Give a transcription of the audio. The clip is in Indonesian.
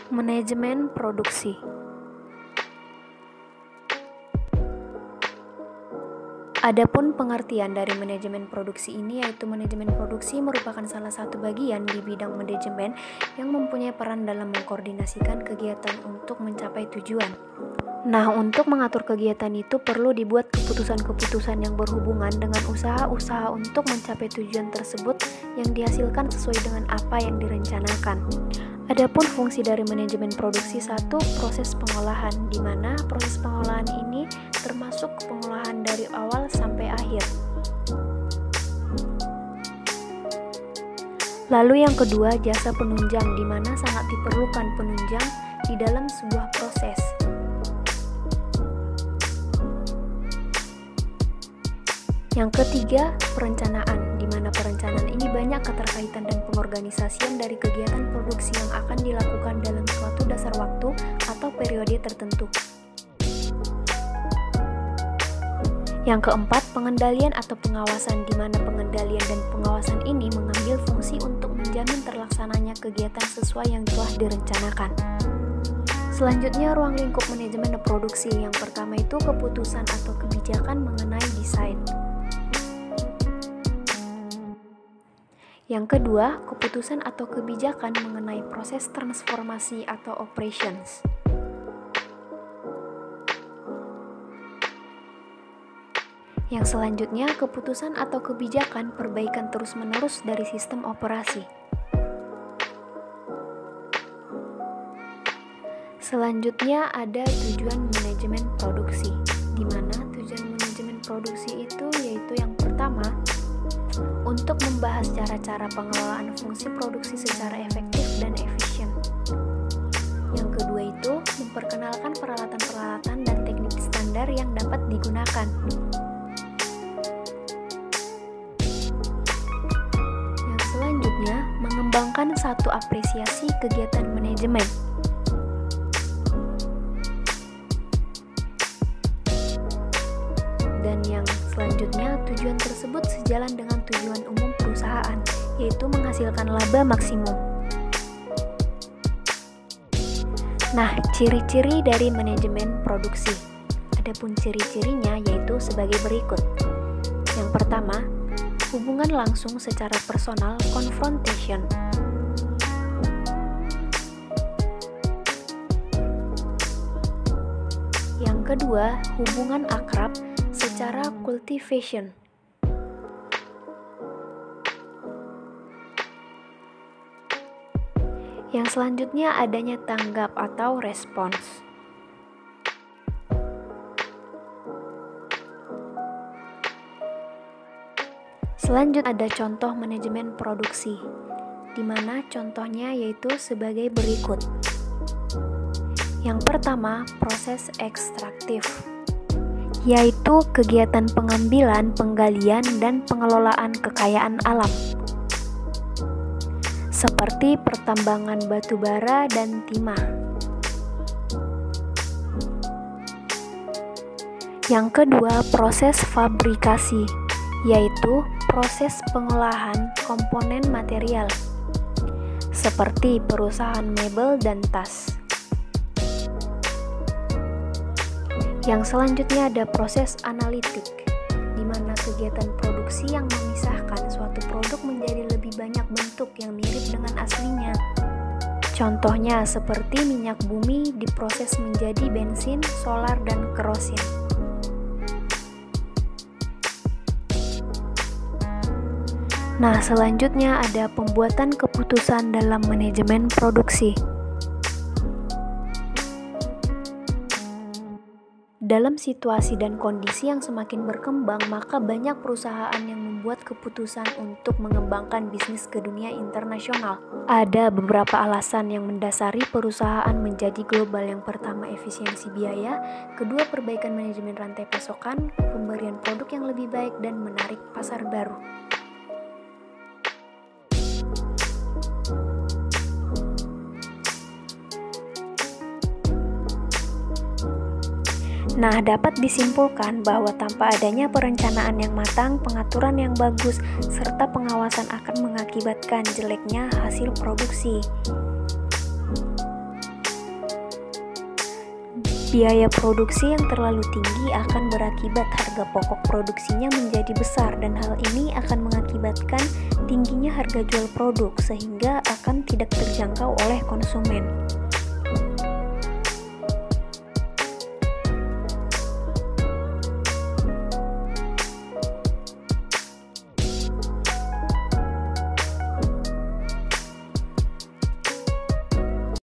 Manajemen produksi. Adapun pengertian dari manajemen produksi ini yaitu manajemen produksi merupakan salah satu bagian di bidang manajemen yang mempunyai peran dalam mengkoordinasikan kegiatan untuk mencapai tujuan. Nah, untuk mengatur kegiatan itu perlu dibuat keputusan-keputusan yang berhubungan dengan usaha-usaha untuk mencapai tujuan tersebut yang dihasilkan sesuai dengan apa yang direncanakan. Adapun fungsi dari manajemen produksi, satu, proses pengolahan, di mana proses pengolahan ini termasuk pengolahan dari awal sampai akhir. Lalu yang kedua, jasa penunjang, di mana sangat diperlukan penunjang di dalam sebuah proses. Yang ketiga, perencanaan, di mana perencanaan ini banyak keterkaitan dan pengorganisasian dari kegiatan produksi yang akan dilakukan dalam suatu dasar waktu atau periode tertentu. Yang keempat, pengendalian atau pengawasan, di mana pengendalian dan pengawasan ini mengambil fungsi untuk menjamin terlaksananya kegiatan sesuai yang telah direncanakan. Selanjutnya, ruang lingkup manajemen produksi. Yang pertama itu keputusan atau kebijakan mengenai desain. Yang kedua, keputusan atau kebijakan mengenai proses transformasi atau operations. Yang selanjutnya, keputusan atau kebijakan perbaikan terus-menerus dari sistem operasi. Selanjutnya ada tujuan manajemen produksi, di mana tujuan manajemen produksi itu yaitu yang pertama, untuk membahas cara-cara pengelolaan fungsi produksi secara efektif dan efisien. Yang kedua itu memperkenalkan peralatan-peralatan dan teknik standar yang dapat digunakan. Yang selanjutnya mengembangkan satu apresiasi kegiatan manajemen. Dan yang selanjutnya, tujuan tersebut sejalan dengan tujuan umum perusahaan, yaitu menghasilkan laba maksimum. Nah, ciri-ciri dari manajemen produksi. Adapun ciri-cirinya yaitu sebagai berikut. Yang pertama, hubungan langsung secara personal, confrontation. Yang kedua, hubungan akrab secara cultivation. Yang selanjutnya adanya tanggap atau respons. Selanjutnya ada contoh manajemen produksi, di mana contohnya yaitu sebagai berikut. Yang pertama, proses ekstraktif, yaitu kegiatan pengambilan, penggalian, dan pengelolaan kekayaan alam, seperti pertambangan batu bara dan timah. Yang kedua, proses fabrikasi, yaitu proses pengolahan komponen material, seperti perusahaan mebel dan tas. Yang selanjutnya ada proses analitik, di mana kegiatan produksi yang memisahkan suatu produk menjadi lebih banyak bentuk yang mirip dengan aslinya. Contohnya seperti minyak bumi diproses menjadi bensin, solar, dan kerosin. Nah, selanjutnya ada pembuatan keputusan dalam manajemen produksi. Dalam situasi dan kondisi yang semakin berkembang, maka banyak perusahaan yang membuat keputusan untuk mengembangkan bisnis ke dunia internasional. Ada beberapa alasan yang mendasari perusahaan menjadi global. Yang pertama, efisiensi biaya. Kedua, perbaikan manajemen rantai pasokan, pemberian produk yang lebih baik, dan menarik pasar baru. Nah, dapat disimpulkan bahwa tanpa adanya perencanaan yang matang, pengaturan yang bagus, serta pengawasan akan mengakibatkan jeleknya hasil produksi. Biaya produksi yang terlalu tinggi akan berakibat harga pokok produksinya menjadi besar, dan hal ini akan mengakibatkan tingginya harga jual produk sehingga akan tidak terjangkau oleh konsumen.